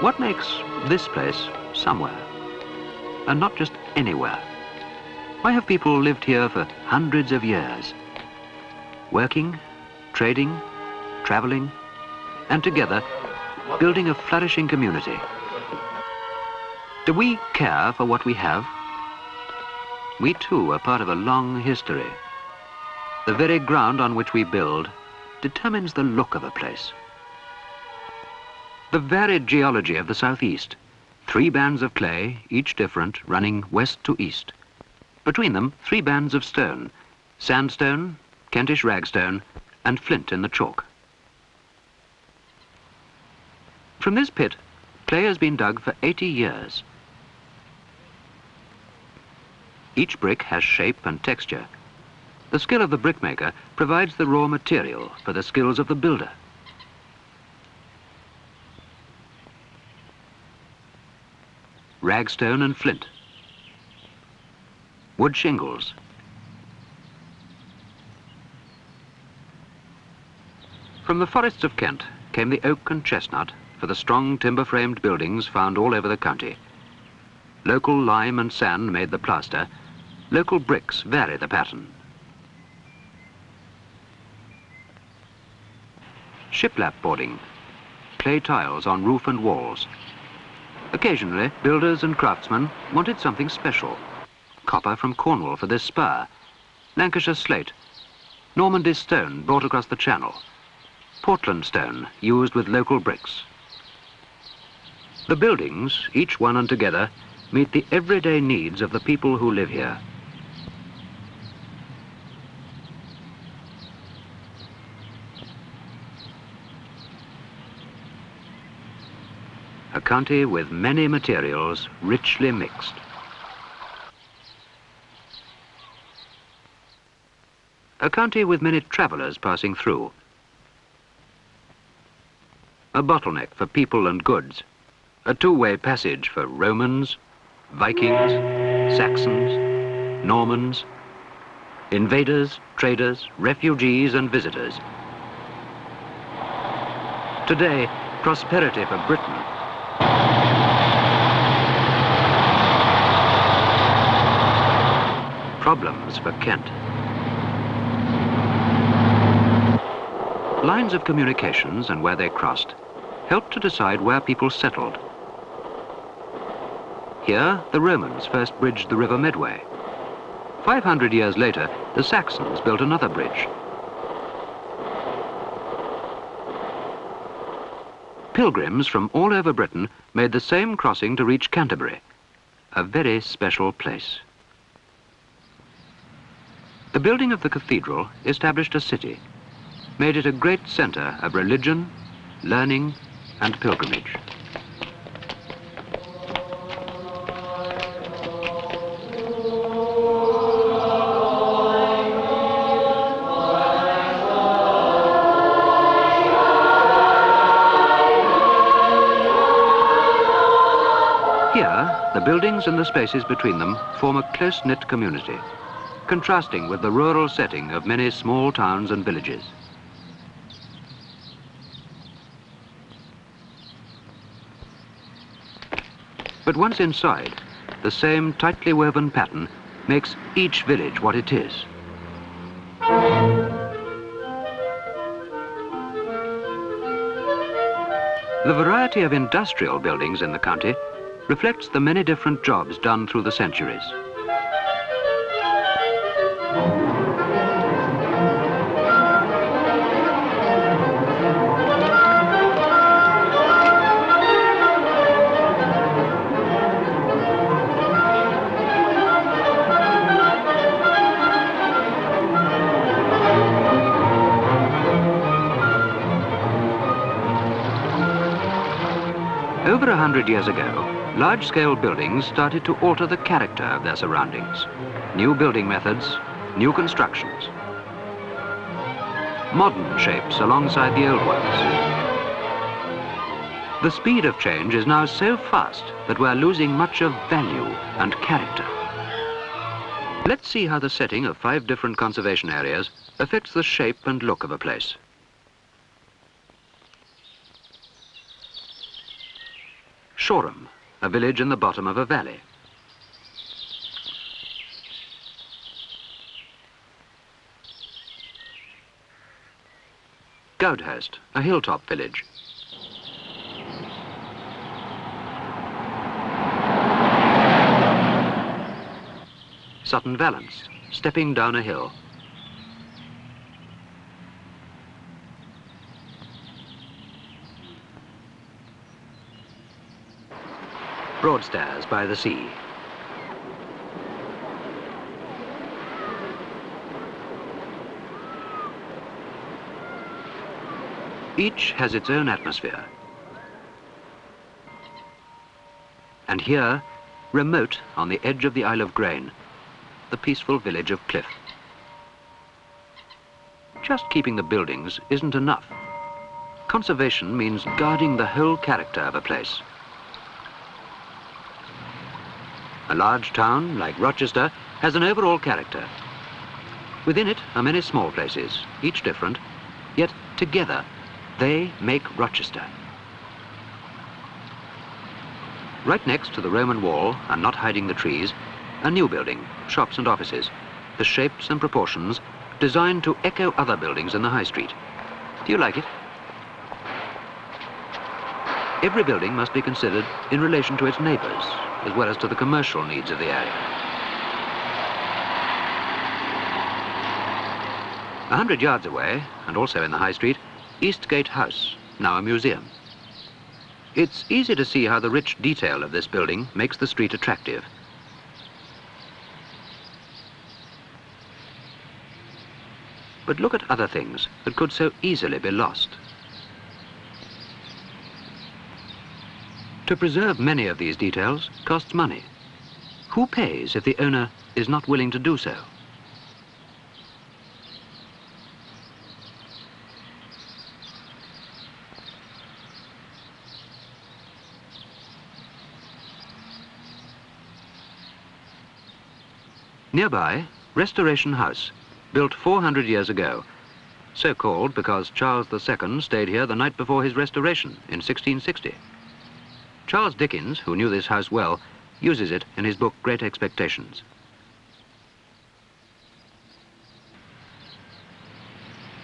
What makes this place somewhere, and not just anywhere? Why have people lived here for hundreds of years, working, trading, traveling, and together building a flourishing community? Do we care for what we have? We too are part of a long history. The very ground on which we build determines the look of a place. The varied geology of the southeast, 3 bands of clay, each different, running west to east. Between them, 3 bands of stone, sandstone, Kentish ragstone, and flint in the chalk. From this pit, clay has been dug for 80 years. Each brick has shape and texture. The skill of the brickmaker provides the raw material for the skills of the builder. Ragstone and flint, wood shingles, from the forests of Kent came the oak and chestnut for the strong timber-framed buildings found all over the county. Local lime and sand made the plaster. Local bricks vary the pattern. Shiplap boarding, clay tiles on roof and walls. Occasionally, builders and craftsmen wanted something special. Copper from Cornwall for this spur, Lancashire slate, Normandy stone brought across the Channel, Portland stone used with local bricks. The buildings, each one and together, meet the everyday needs of the people who live here. A county with many materials richly mixed. A county with many travellers passing through. A bottleneck for people and goods. A 2-way passage for Romans, Vikings, Saxons, Normans, invaders, traders, refugees and visitors. Today, prosperity for Britain. Problems for Kent. Lines of communications and where they crossed helped to decide where people settled. Here, the Romans first bridged the River Medway. 500 years later, the Saxons built another bridge. Pilgrims from all over Britain made the same crossing to reach Canterbury, a very special place. The building of the cathedral established a city, made it a great centre of religion, learning, and pilgrimage. Here, the buildings and the spaces between them form a close-knit community, contrasting with the rural setting of many small towns and villages. But once inside, the same tightly woven pattern makes each village what it is. The variety of industrial buildings in the county reflects the many different jobs done through the centuries. Over 100 years ago, large-scale buildings started to alter the character of their surroundings. New building methods, new constructions. Modern shapes alongside the old ones. The speed of change is now so fast that we're losing much of value and character. Let's see how the setting of 5 different conservation areas affects the shape and look of a place. Shoreham, a village in the bottom of a valley. Goudhurst, a hilltop village. Sutton Valence, stepping down a hill. Broadstairs by the sea. Each has its own atmosphere. And here, remote on the edge of the Isle of Grain, the peaceful village of Cliff. Just keeping the buildings isn't enough. Conservation means guarding the whole character of a place. A large town like Rochester has an overall character. Within it are many small places, each different, yet together they make Rochester. Right next to the Roman wall, and not hiding the trees, a new building, shops and offices, the shapes and proportions designed to echo other buildings in the high street. Do you like it? Every building must be considered in relation to its neighbours, as well as to the commercial needs of the area. 100 yards away, and also in the high street, Eastgate House, now a museum. It's easy to see how the rich detail of this building makes the street attractive. But look at other things that could so easily be lost. To preserve many of these details costs money. Who pays if the owner is not willing to do so? Nearby, Restoration House, built 400 years ago, so called because Charles II stayed here the night before his restoration in 1660. Charles Dickens, who knew this house well, uses it in his book Great Expectations.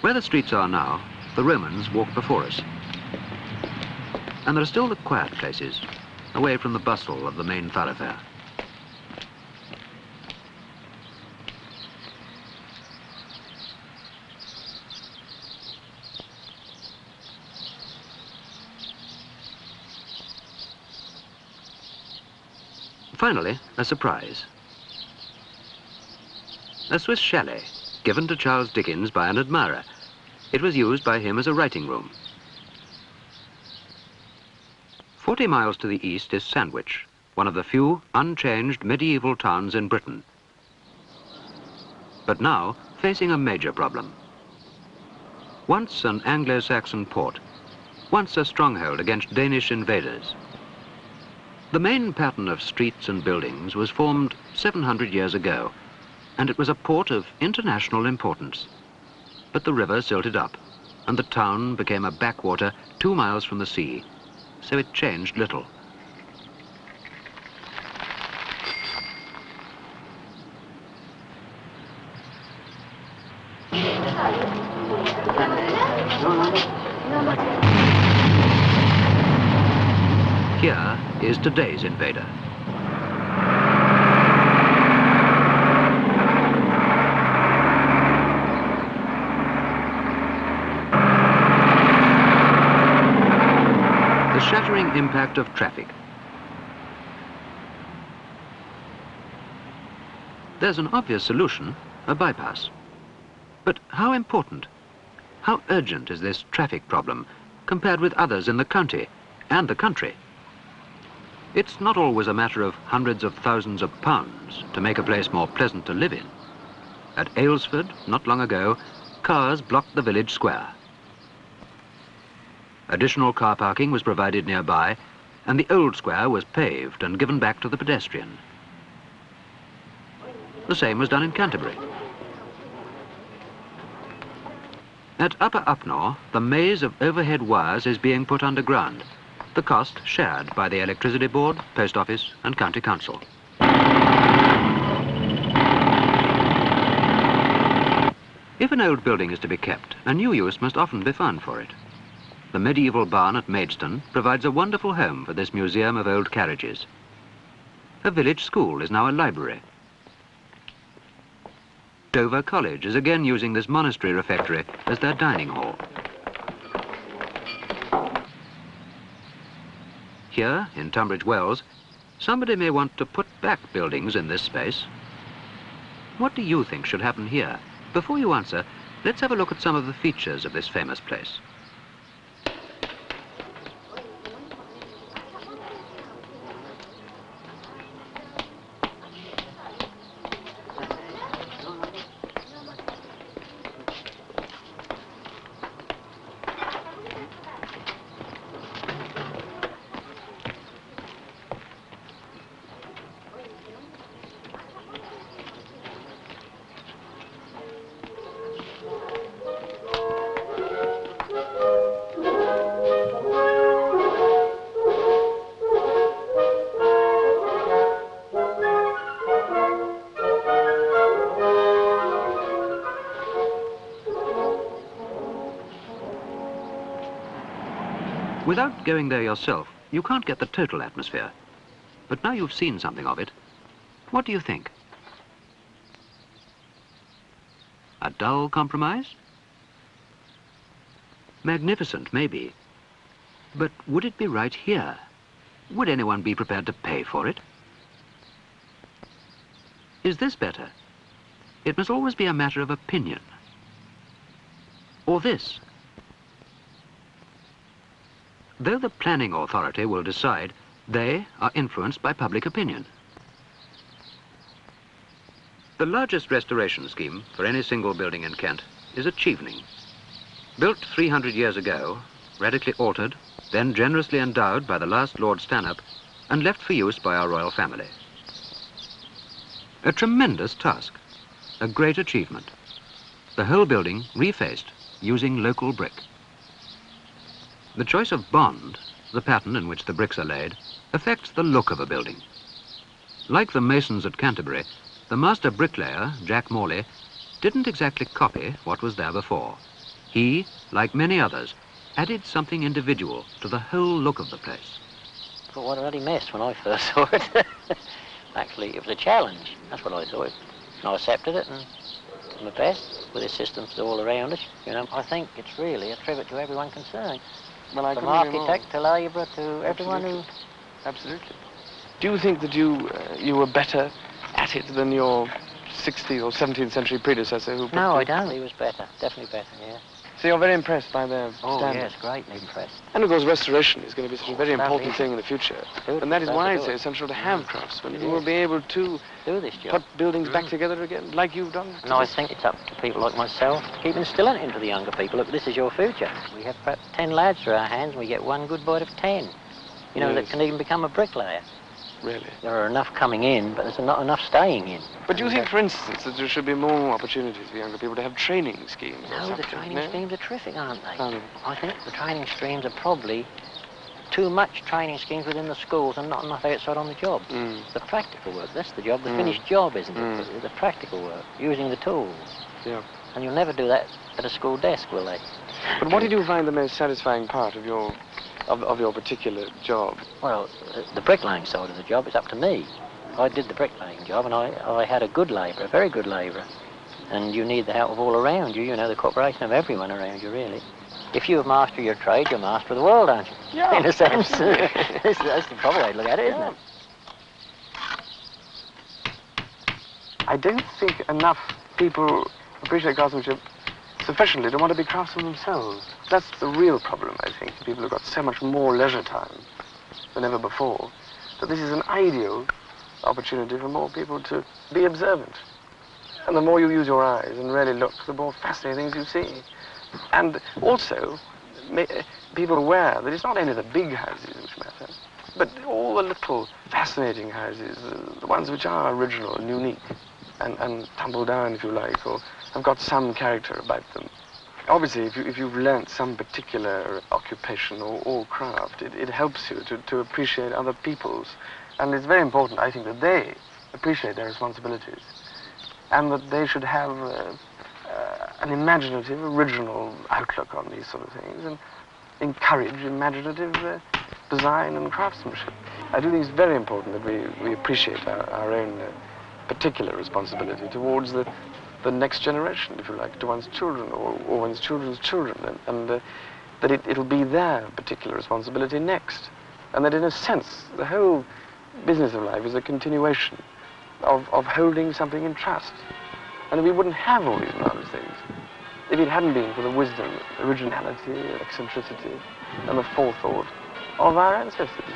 Where the streets are now, the Romans walked before us. And there are still the quiet places, away from the bustle of the main thoroughfare. Finally, a surprise. A Swiss chalet, given to Charles Dickens by an admirer. It was used by him as a writing room. 40 miles to the east is Sandwich, one of the few unchanged medieval towns in Britain. But now, facing a major problem. Once an Anglo-Saxon port, once a stronghold against Danish invaders. The main pattern of streets and buildings was formed 700 years ago, and it was a port of international importance. But the river silted up, and the town became a backwater 2 miles from the sea, so it changed little. Here is today's invader. The shattering impact of traffic. There's an obvious solution, a bypass. But how important, how urgent is this traffic problem compared with others in the county and the country? It's not always a matter of hundreds of thousands of pounds to make a place more pleasant to live in. At Aylesford, not long ago, cars blocked the village square. Additional car parking was provided nearby, and the old square was paved and given back to the pedestrian. The same was done in Canterbury. At Upper Upnor, the maze of overhead wires is being put underground, the cost shared by the electricity board, post office and county council. If an old building is to be kept, a new use must often be found for it. The medieval barn at Maidstone provides a wonderful home for this museum of old carriages. A village school is now a library. Dover College is again using this monastery refectory as their dining hall. Here, in Tunbridge Wells, somebody may want to put back buildings in this space. What do you think should happen here? Before you answer, let's have a look at some of the features of this famous place. Without going there yourself, you can't get the total atmosphere. But now you've seen something of it, what do you think? A dull compromise? Magnificent, maybe. But would it be right here? Would anyone be prepared to pay for it? Is this better? It must always be a matter of opinion. Or this? Though the planning authority will decide, they are influenced by public opinion. The largest restoration scheme for any single building in Kent is a Chevening. Built 300 years ago, radically altered, then generously endowed by the last Lord Stanhope, and left for use by our royal family. A tremendous task, a great achievement. The whole building refaced using local brick. The choice of bond, the pattern in which the bricks are laid, affects the look of a building. Like the masons at Canterbury, the master bricklayer, Jack Morley, didn't exactly copy what was there before. He, like many others, added something individual to the whole look of the place. But what a bloody mess when I first saw it. Actually, it was a challenge. That's what I thought. And I accepted it and did my best with the systems all around us. You know, I think it's really a tribute to everyone concerned. Well, From architect to labourer to everyone who... Absolutely. Do you think that you were better at it than your 16th or 17th century predecessor who... No, I don't. He was better. Definitely better, yeah. So you're very impressed by their Oh, standards? yes, greatly impressed. And of course, restoration is going to be such a very important thing in the future. And that is why it's it. essential to have craftsmen who will be able to do this job. put buildings back together again, like you've done. And I think it's up to people like myself to keep instilling it into the younger people. Look, this is your future. We have perhaps 10 lads through our hands and we get one good boy of 10. You know, that can even become a bricklayer. Really? There are enough coming in, but there's not enough staying in. But do you think, for instance, that there should be more opportunities for younger people to have training schemes? No, the training schemes are terrific, aren't they? Oh. I think the training schemes are probably too much training schemes within the schools and not enough outside on the jobs. The practical work, that's the job, the finished job, isn't it? The practical work, using the tools. Yeah. And you'll never do that at a school desk, will they? But what did you find the most satisfying part of your particular job? Well, the bricklaying side of the job is up to me. I did the bricklaying job and I had a good labourer, a very good labourer. And you need the help of all around you, you know, the cooperation of everyone around you, really. If you master your trade, you're master of the world, aren't you? Yeah. In a sense. That's the proper way to look at it, isn't it? I don't think enough people appreciate craftsmanship sufficiently to want to be craftsmen themselves. That's the real problem, I think. People have got so much more leisure time than ever before, that this is an ideal opportunity for more people to be observant. And the more you use your eyes and really look, the more fascinating things you see. And also, people are aware that it's not only the big houses which matter, but all the little fascinating houses, the ones which are original and unique, and tumble down, if you like, or have got some character about them. Obviously, if you've learnt some particular occupation or craft, it helps you to appreciate other people's. And it's very important, I think, that they appreciate their responsibilities and that they should have an imaginative, original outlook on these sort of things and encourage imaginative design and craftsmanship. I do think it's very important that we appreciate our own particular responsibility towards the next generation, if you like, to one's children or one's children's children, and that it'll be their particular responsibility next. And that in a sense, the whole business of life is a continuation of holding something in trust. And we wouldn't have all these marvelous things if it hadn't been for the wisdom, originality, eccentricity, and the forethought of our ancestors.